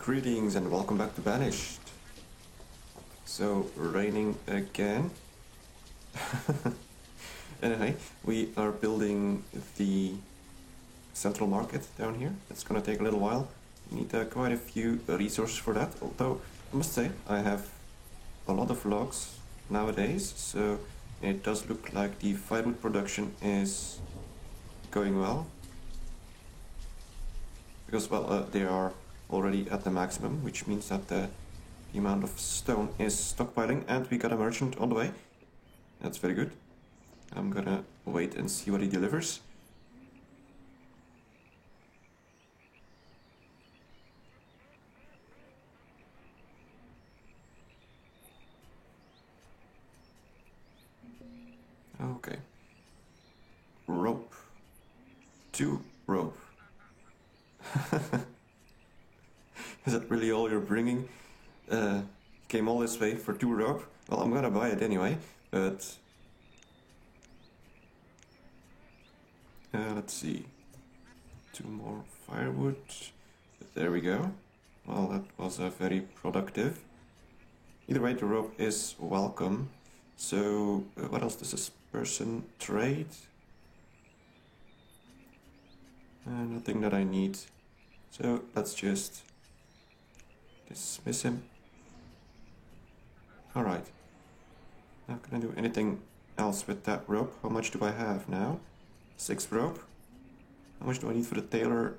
Greetings and welcome back to Banished. So, raining again. Anyway, we are building the central market down here. It's gonna take a little while. We need quite a few resources for that, although I must say I have a lot of logs nowadays, so it does look like the firewood production is going well. Because, well, they are already at the maximum, which means that the amount of stone is stockpiling, and we got a merchant on the way. That's very good. I'm gonna wait and see what he delivers. Okay. Rope. 2 rope. Is that really all you're bringing? Came all this way for 2 rope? Well, I'm gonna buy it anyway, but... let's see. 2 more firewood. There we go. Well, that was very productive. Either way, the rope is welcome. So, what else does this person trade? Nothing that I need. So, let's just dismiss him. Alright. Now, can I do anything else with that rope? How much do I have now? 6 rope. How much do I need for the tailor?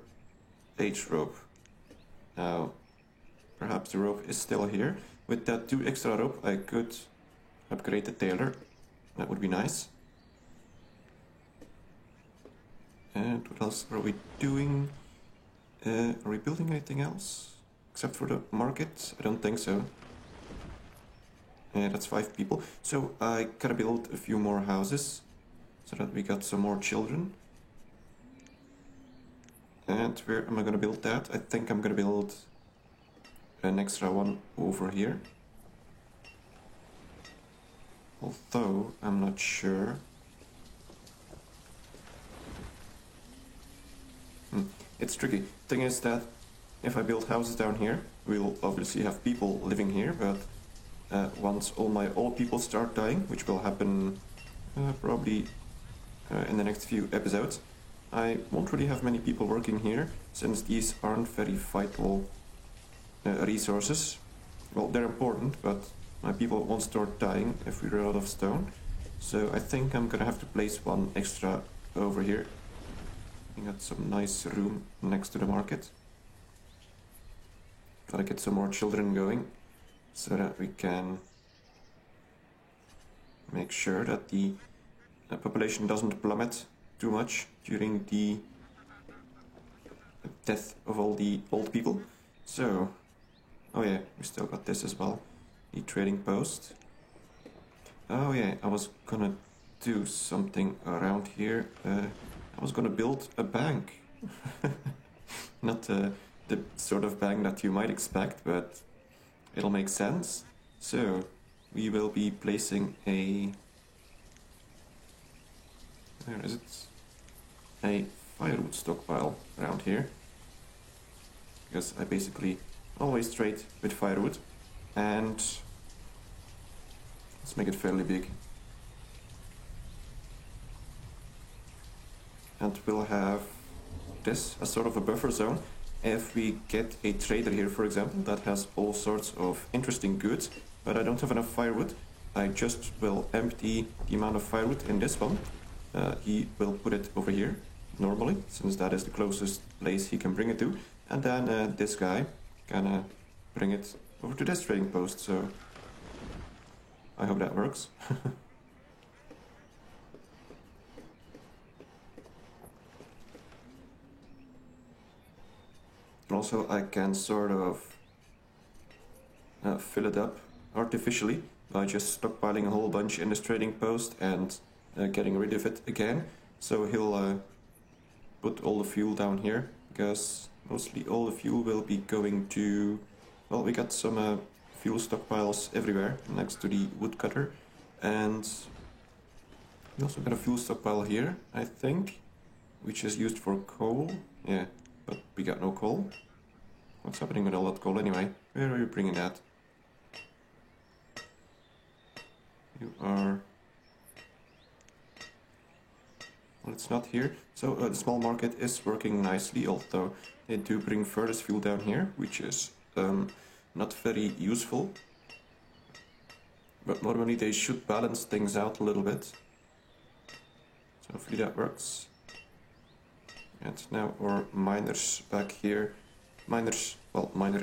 8 rope. Now, perhaps the rope is still here. With that 2 extra rope, I could upgrade the tailor. That would be nice. And what else are we doing? Are we building anything else? Except for the market? I don't think so. That's 5 people. So I gotta build a few more houses so that we got some more children. And where am I gonna build that? I think I'm gonna build an extra one over here. Although I'm not sure. It's tricky. Thing is that if I build houses down here, we'll obviously have people living here, but once all my old people start dying, which will happen probably in the next few episodes, I won't really have many people working here, since these aren't very vital resources. Well, they're important, but my people won't start dying if we run out of stone. So I think I'm gonna have to place one extra over here. We got some nice room next to the market. Gotta get some more children going so that we can make sure that the population doesn't plummet too much during the death of all the old people. So, oh yeah, we still got this as well, the trading post. Oh yeah, I was gonna do something around here. I was gonna build a bank. Not the sort of bank that you might expect, but it'll make sense. So, we will be placing a... where is it? A firewood stockpile around here. Because I basically always trade with firewood. And let's make it fairly big. And we'll have this as sort of a buffer zone. If we get a trader here, for example, that has all sorts of interesting goods, but I don't have enough firewood, I just will empty the amount of firewood in this one. He will put it over here, normally, since that is the closest place he can bring it to. And then this guy can bring it over to this trading post, so I hope that works. Also, I can sort of fill it up artificially by just stockpiling a whole bunch in this trading post and getting rid of it again. So he'll put all the fuel down here, because mostly all the fuel will be going to... well, we got some fuel stockpiles everywhere next to the woodcutter, and we also got a fuel stockpile here, I think, which is used for coal. Yeah, but we got no coal. What's happening with all that coal anyway? Where are you bringing that? You are... Well, it's not here. So the small market is working nicely, although they do bring furnace fuel down here, which is not very useful. But normally they should balance things out a little bit. So hopefully that works. And now our miners back here, miner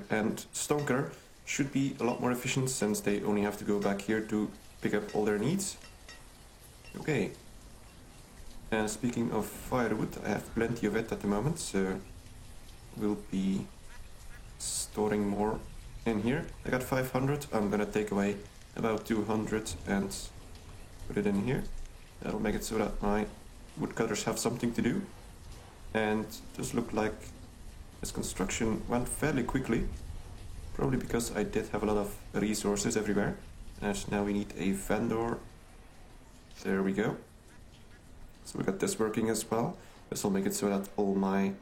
and stonecutter should be a lot more efficient since they only have to go back here to pick up all their needs. Okay. And speaking of firewood, I have plenty of it at the moment, so we'll be storing more in here. I got 500, I'm gonna take away about 200 and put it in here. That'll make it so that my woodcutters have something to do. And just looked like this construction went fairly quickly. Probably because I did have a lot of resources everywhere. And now we need a vendor. There we go. So we got this working as well. This will make it so that all my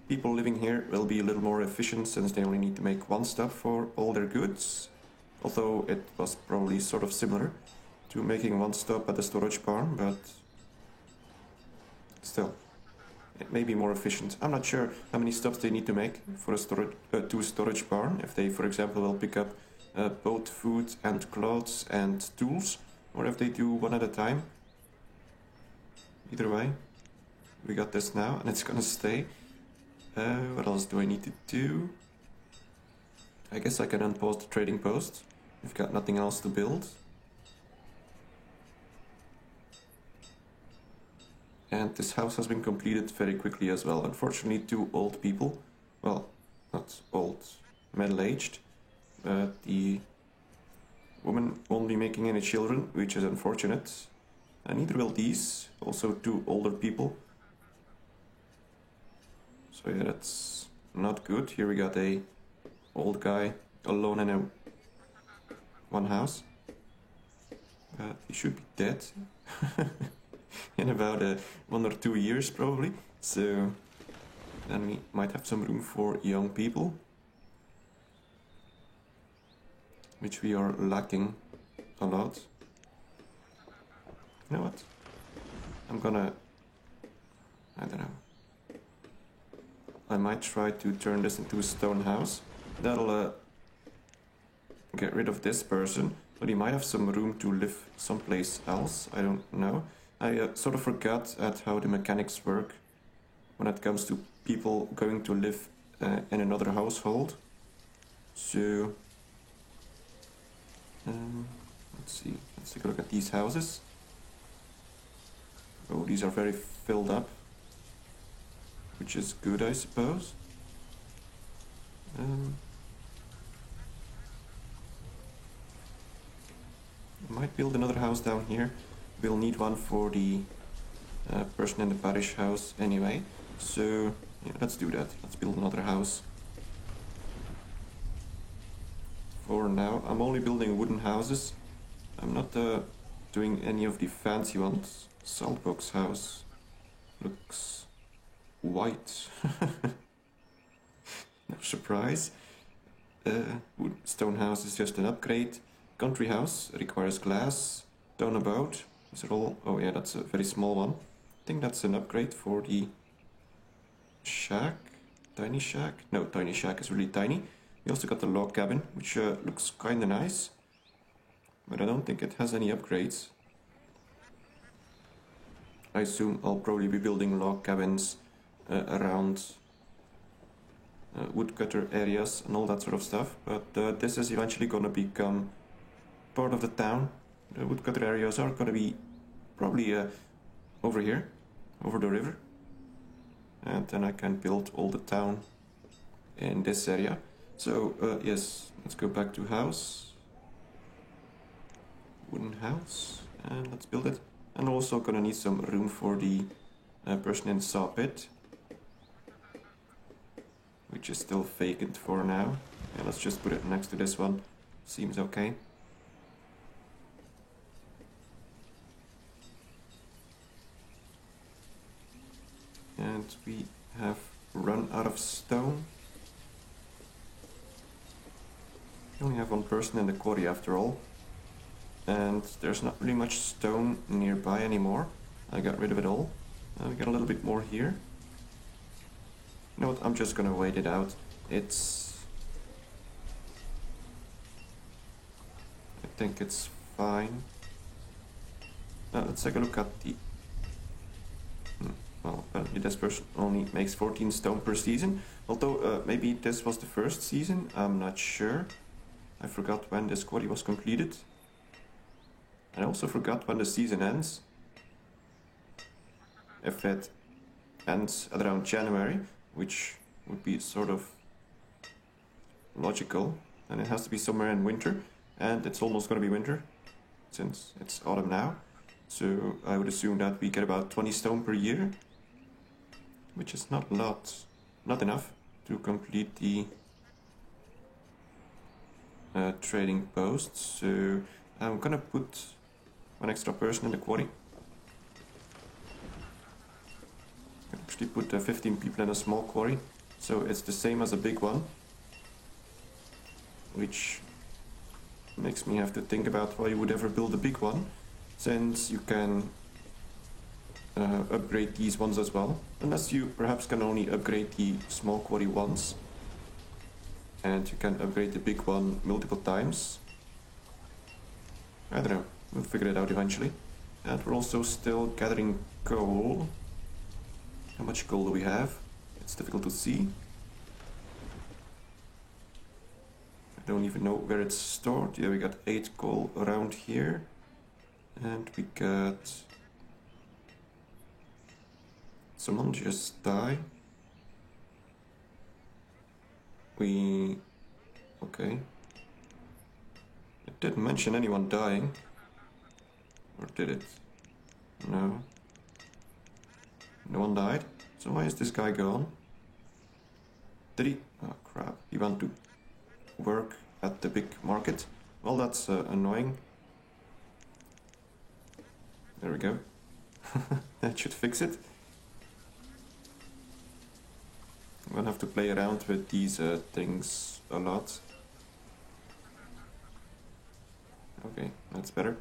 people living here will be a little more efficient since they only need to make one stop for all their goods. Although it was probably sort of similar to making one stop at the storage barn, but still, it may be more efficient. I'm not sure how many stops they need to make for a two-storage barn. If they, for example, will pick up both food and clothes and tools, or if they do one at a time. Either way, we got this now, and it's gonna stay. What else do I need to do? I guess I can unpause the trading post. We've got nothing else to build. And this house has been completed very quickly as well. Unfortunately, two old people, well, not old, middle-aged. The woman won't be making any children, which is unfortunate. And neither will these, also two older people. So yeah, that's not good. Here we got a old guy alone in one house. He should be dead in about 1 or 2 years probably. So then we might have some room for young people, which we are lacking a lot. You know what? I don't know. I might try to turn this into a stone house. That'll get rid of this person, but he might have some room to live someplace else. I don't know. I sort of forgot at how the mechanics work when it comes to people going to live in another household. So, let's see. Let's take a look at these houses. Oh, these are very filled up, which is good, I suppose. I might build another house down here. We'll need one for the person in the parish house anyway. So, yeah, let's do that. Let's build another house. For now, I'm only building wooden houses. I'm not doing any of the fancy ones. Saltbox house looks white. No surprise. Stone house is just an upgrade. Country house requires glass. Turnabout. These are all... Oh yeah, that's a very small one. I think that's an upgrade for the shack. Tiny shack? No, tiny shack is really tiny. We also got the log cabin, which looks kinda nice. But I don't think it has any upgrades. I assume I'll probably be building log cabins around woodcutter areas and all that sort of stuff. But this is eventually gonna become part of the town. The woodcutter areas are gonna be probably over here, over the river. And then I can build all the town in this area. So yes, let's go back to house. Wooden house, and let's build it. And also gonna need some room for the person in the saw pit, which is still vacant for now. Yeah, let's just put it next to this one. Seems okay. And we have run out of stone. We only have one person in the quarry after all. And there's not really much stone nearby anymore. I got rid of it all. We got a little bit more here. You know what, I'm just gonna wait it out. I think it's fine. Let's take a look at the... Well, apparently this person only makes 14 stone per season. Although, maybe this was the first season, I'm not sure. I forgot when this quarry was completed. I also forgot when the season ends. If it ends at around January, which would be sort of logical, and it has to be somewhere in winter, and it's almost gonna be winter, since it's autumn now. So I would assume that we get about 20 stone per year, which is not a lot, not enough to complete the trading post. So I'm gonna put one extra person in the quarry. I can actually put 15 people in a small quarry, so it's the same as a big one, which makes me have to think about why you would ever build a big one, since you can upgrade these ones as well, unless you perhaps can only upgrade the small quarry once, and you can upgrade the big one multiple times. I don't know, we'll figure it out eventually. And we're also still gathering coal. How much coal do we have? It's difficult to see. I don't even know where it's stored. Yeah, we got 8 coal around here. And we got... Someone just died. Okay. It didn't mention anyone dying. Or did it? No. No one died. So why is this guy gone? Did he? Oh crap. He went to work at the big market. Well, that's annoying. There we go. That should fix it. I'm gonna have to play around with these things a lot. Okay, that's better.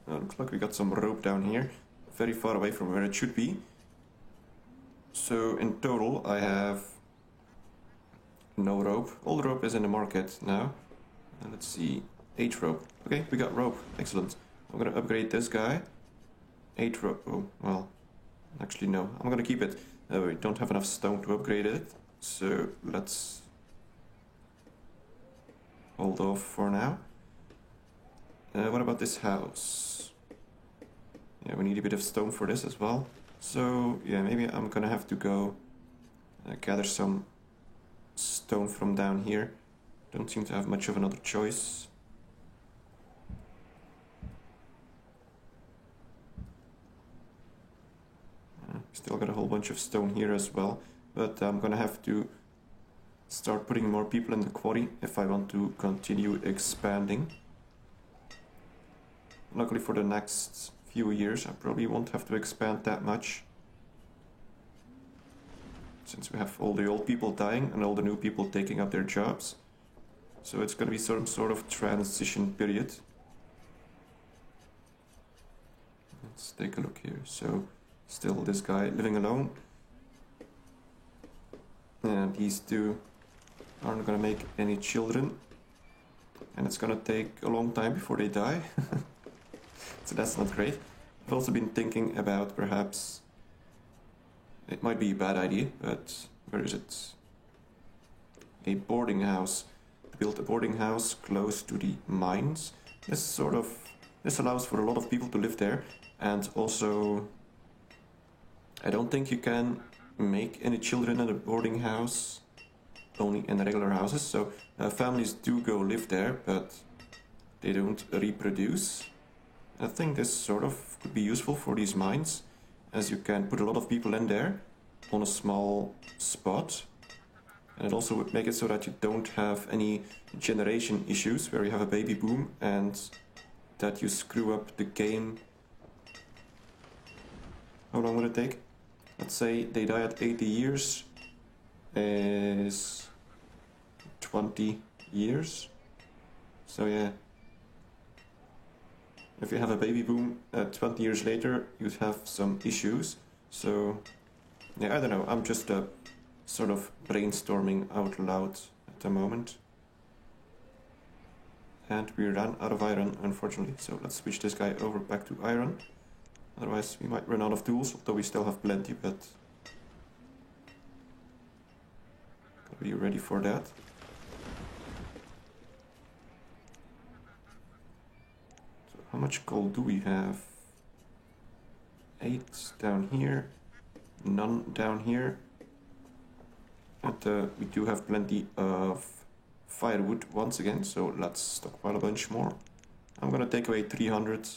Looks like we got some rope down here, very far away from where it should be. So in total I have no rope. All the rope is in the market now. Let's see, 8 rope. Okay, we got rope, excellent. I'm gonna upgrade this guy. 8 rope, oh, well, actually no, I'm gonna keep it. We don't have enough stone to upgrade it, so let's hold off for now. What about this house? Yeah, we need a bit of stone for this as well. So, yeah, maybe I'm gonna have to go gather some stone from down here. Don't seem to have much of another choice. Still got a whole bunch of stone here as well, but I'm gonna have to start putting more people in the quarry if I want to continue expanding. Luckily for the next few years I probably won't have to expand that much, since we have all the old people dying and all the new people taking up their jobs. So it's gonna be some sort of transition period. Let's take a look here. So still this guy living alone, and these two aren't gonna make any children, and it's gonna take a long time before they die. So that's not great. I've also been thinking about perhaps, it might be a bad idea, but where is it? A boarding house. To build a boarding house close to the mines. This allows for a lot of people to live there, and also I don't think you can make any children in a boarding house, only in the regular houses. So families do go live there, but they don't reproduce. I think this sort of could be useful for these mines, as you can put a lot of people in there on a small spot. And it also would make it so that you don't have any generation issues where you have a baby boom and that you screw up the game. How long will it take? Let's say they die at 80 years is 20 years. So yeah, if you have a baby boom 20 years later, you'd have some issues. So yeah, I don't know, I'm just sort of brainstorming out loud at the moment. And we ran out of iron, unfortunately, so let's switch this guy over back to iron. Otherwise we might run out of tools, although we still have plenty, but gotta be ready for that. So how much gold do we have? 8 down here, none down here. And we do have plenty of firewood once again, so let's stockpile a bunch more. I'm gonna take away 300,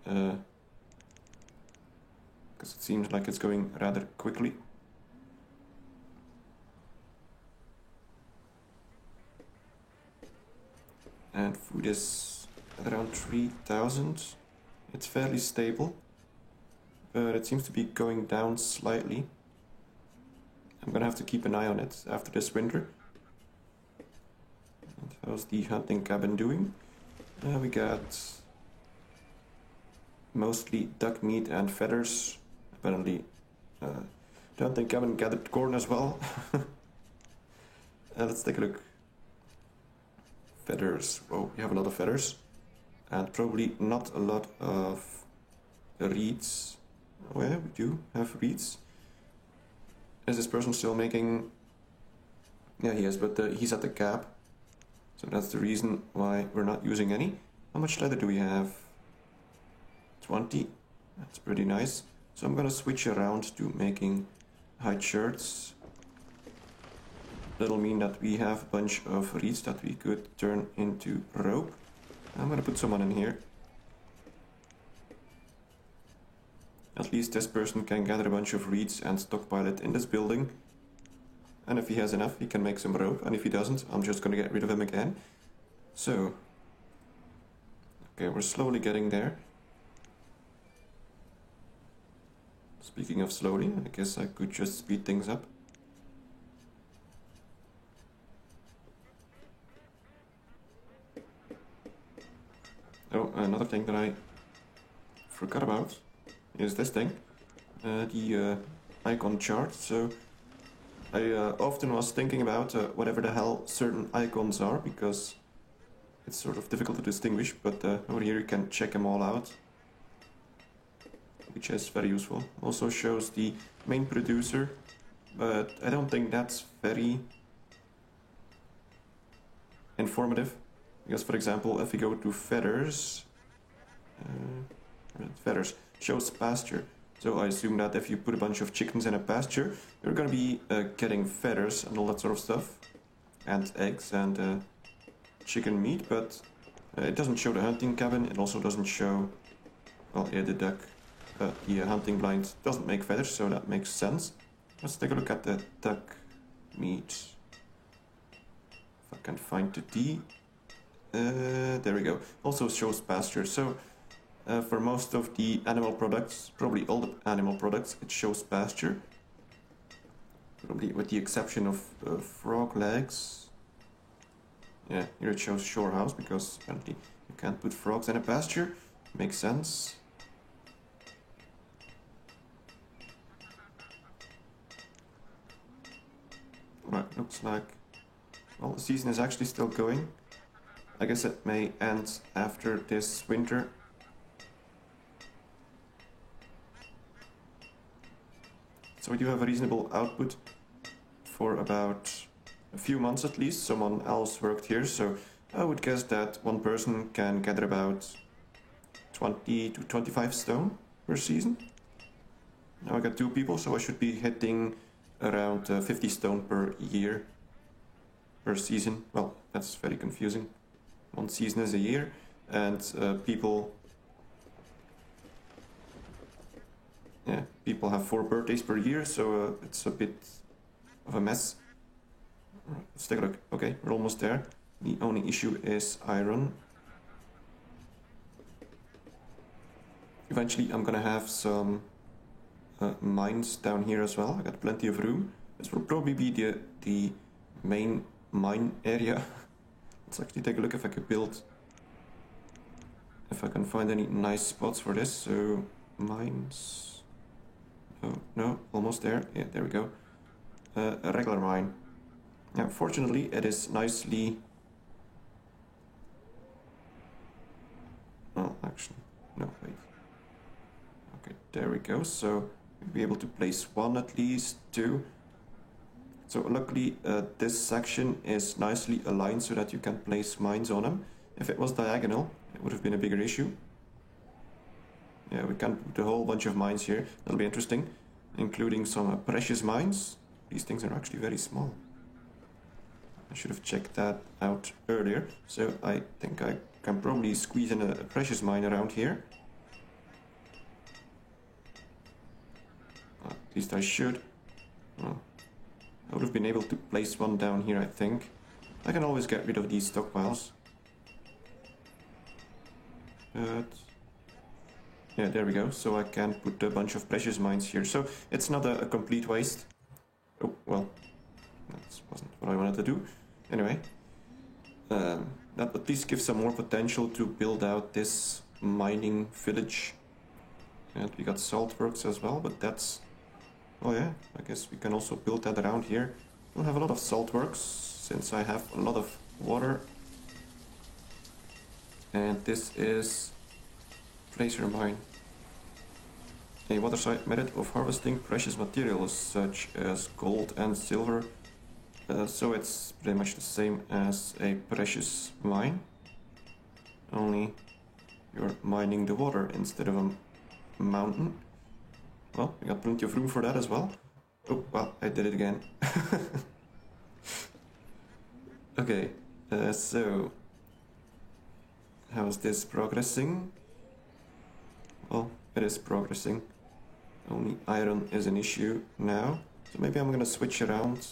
because it seems like it's going rather quickly. And food is at around 3000. It's fairly stable, but it seems to be going down slightly. I'm gonna have to keep an eye on it after this winter. And how's the hunting cabin doing? We got mostly duck meat and feathers. Apparently, the hunting cabin gathered corn as well. Let's take a look. Feathers. Whoa, we have a lot of feathers. And probably not a lot of reeds. Oh yeah, we do have reeds. Is this person still making... Yeah, he is, but he's at the cap. So that's the reason why we're not using any. How much leather do we have? 20. That's pretty nice. So I'm gonna switch around to making hide shirts. That'll mean that we have a bunch of reeds that we could turn into rope. I'm gonna put someone in here. At least this person can gather a bunch of reeds and stockpile it in this building. And if he has enough, he can make some rope. And if he doesn't, I'm just gonna get rid of him again. So, okay, we're slowly getting there. Speaking of slowly, I guess I could just speed things up. Oh, another thing that I forgot about is this thing, the icon chart. So I often was thinking about whatever the hell certain icons are, because it's sort of difficult to distinguish, but over here you can check them all out, which is very useful. Also shows the main producer, but I don't think that's very informative. Because, for example, if we go to feathers, feathers shows pasture. So I assume that if you put a bunch of chickens in a pasture, you're gonna be getting feathers and all that sort of stuff, and eggs and chicken meat. But it doesn't show the hunting cabin. It also doesn't show, well, yeah, the duck. The hunting blind doesn't make feathers, so that makes sense. Let's take a look at the duck meat. If I can find the D. There we go. Also shows pasture. So for most of the animal products, probably all the animal products, it shows pasture. Probably with the exception of frog legs. Yeah, here it shows shore house, because apparently you can't put frogs in a pasture. Makes sense. Right, looks like, well, the season is actually still going. I guess it may end after this winter. So we do have a reasonable output for about a few months at least. Someone else worked here, so I would guess that one person can gather about 20 to 25 stone per season. Now I got 2 people, so I should be hitting around 50 stone per year, per season. Well, that's very confusing. One season is a year, and people have 4 birthdays per year, so it's a bit of a mess. Let's take a look. Okay, we're almost there. The only issue is iron. Eventually I'm gonna have some mines down here as well. I got plenty of room. This will probably be the main mine area. Let's actually take a look if I could build, if I can find any nice spots for this. So, mines. Oh, no, almost there. Yeah, there we go. A regular mine. Yeah, fortunately, it is nicely. Oh, actually, no, wait. Okay, there we go. So, we'll be able to place one at least, two. So luckily this section is nicely aligned so that you can place mines on them. If it was diagonal, it would have been a bigger issue. Yeah, we can put a whole bunch of mines here. That'll be interesting, including some precious mines. These things are actually very small. I should have checked that out earlier. So I think I can probably squeeze in a precious mine around here. At least I should. Oh. I would have been able to place one down here, I think. I can always get rid of these stockpiles. But yeah, there we go. So I can put a bunch of precious mines here. So it's not a complete waste. Oh, well, that wasn't what I wanted to do. Anyway, that at least gives some more potential to build out this mining village. And we got salt works as well, but that's... Oh yeah, I guess we can also build that around here. We'll have a lot of salt works, since I have a lot of water. And this is Placer Mine. A waterside method of harvesting precious materials such as gold and silver. So it's pretty much the same as a precious mine. Only you're mining the water instead of a mountain. Well, we got plenty of room for that as well. Oh, well, I did it again. Okay, so... how's this progressing? Well, it is progressing. Only iron is an issue now. So maybe I'm gonna switch around.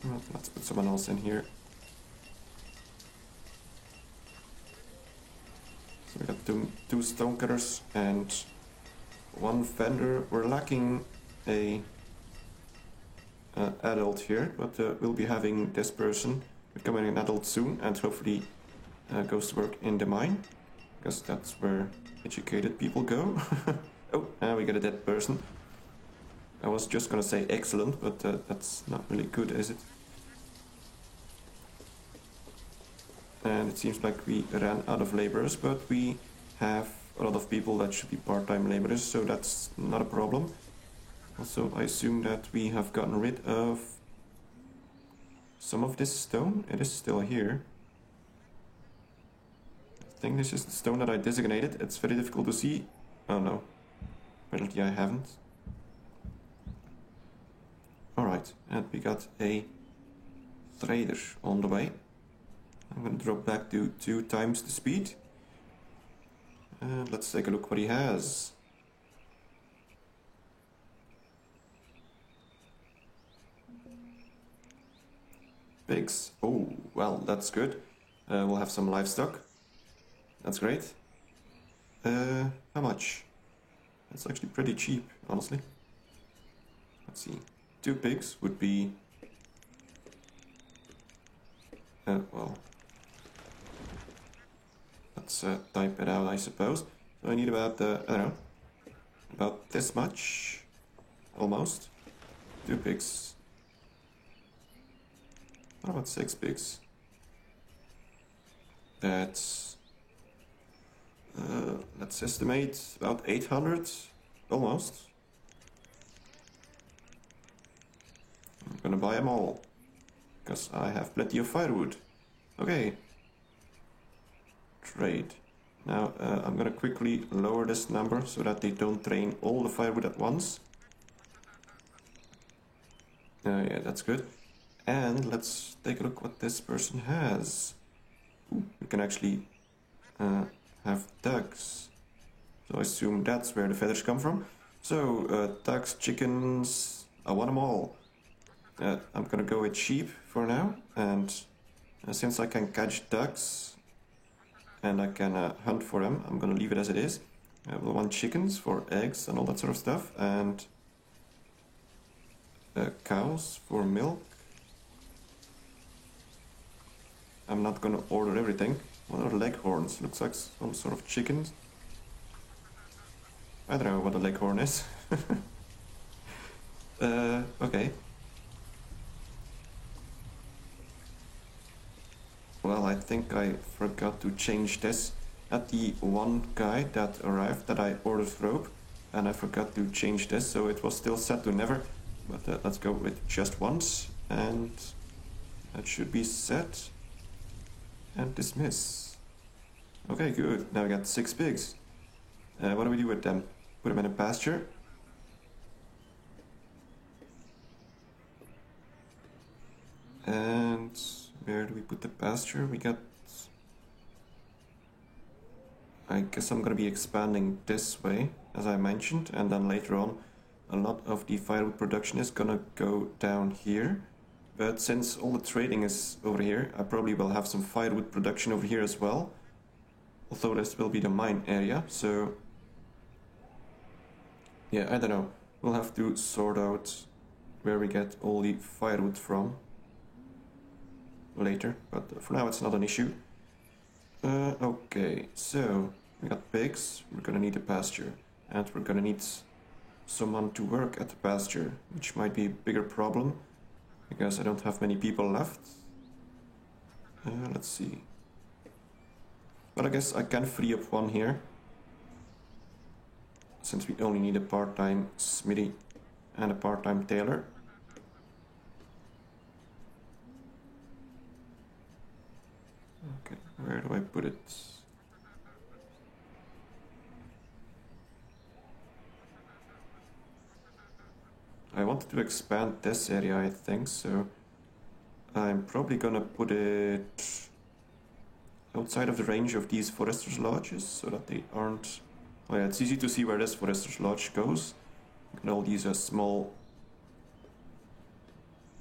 Well, let's put someone else in here. So we got two stonecutters and one vendor. We're lacking a adult here, but we'll be having this person becoming an adult soon and hopefully goes to work in the mine, because that's where educated people go. Oh, and we got a dead person. I was just gonna say excellent, but that's not really good, is it? And it seems like we ran out of laborers, but we have a lot of people that should be part-time laborers, so that's not a problem. Also, I assume that we have gotten rid of some of this stone. It is still here. I think this is the stone that I designated. It's very difficult to see. Oh no, apparently I haven't. Alright, and we got a trader on the way. I'm gonna drop back to 2 times the speed. And let's take a look what he has. Pigs. Oh, well, that's good. We'll have some livestock. That's great. How much? That's actually pretty cheap, honestly. Let's see. 2 pigs would be... well... let's type it out, I suppose. So I need about, I don't know, about this much. Almost. 2 pigs. What about 6 pigs? That's... let's estimate about 800. Almost. I'm gonna buy them all. Because I have plenty of firewood. Okay. Trade. Now I'm gonna quickly lower this number so that they don't drain all the firewood at once. Yeah, that's good. And let's take a look what this person has. Ooh, we can actually have ducks. So I assume that's where the feathers come from. So ducks, chickens, I want them all. I'm gonna go with sheep for now, and since I can catch ducks and I can hunt for them, I'm gonna leave it as it is. We'll want chickens for eggs and all that sort of stuff, and cows for milk. I'm not gonna order everything. What are leghorns? Looks like some sort of chicken. I don't know what a leghorn is. Okay. Well, I think I forgot to change this. At the one guy that arrived that I ordered rope, and I forgot to change this, so it was still set to never. But let's go with just once, and that should be set. And dismiss. Okay, good. Now we got 6 pigs. What do we do with them? Put them in a pasture? And where do we put the pasture? We got... I guess I'm gonna be expanding this way, as I mentioned, and then later on a lot of the firewood production is gonna go down here. But since all the trading is over here, I probably will have some firewood production over here as well. Although this will be the mine area, so... yeah, I don't know. We'll have to sort out where we get all the firewood from later, but for now it's not an issue. Okay, so we got pigs, we're gonna need a pasture, and we're gonna need someone to work at the pasture, which might be a bigger problem, because I don't have many people left. Let's see. But I guess I can free up one here, since we only need a part-time smithy and a part-time tailor. Okay, where do I put it? I wanted to expand this area, I think, so I'm probably gonna put it outside of the range of these foresters' lodges, so that they aren't... oh yeah, it's easy to see where this forester's lodge goes. And all these small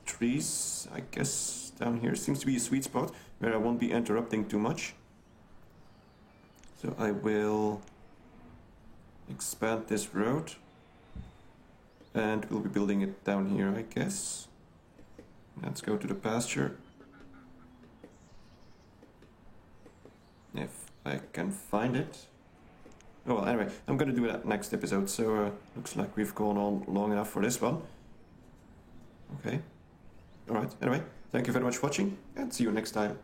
trees, I guess, down here seems to be a sweet spot where I won't be interrupting too much. So I will expand this road, and we'll be building it down here, I guess. Let's go to the pasture. If I can find it. Oh, well, anyway, I'm gonna do that next episode, so looks like we've gone on long enough for this one. Okay. Alright, anyway, thank you very much for watching, and see you next time.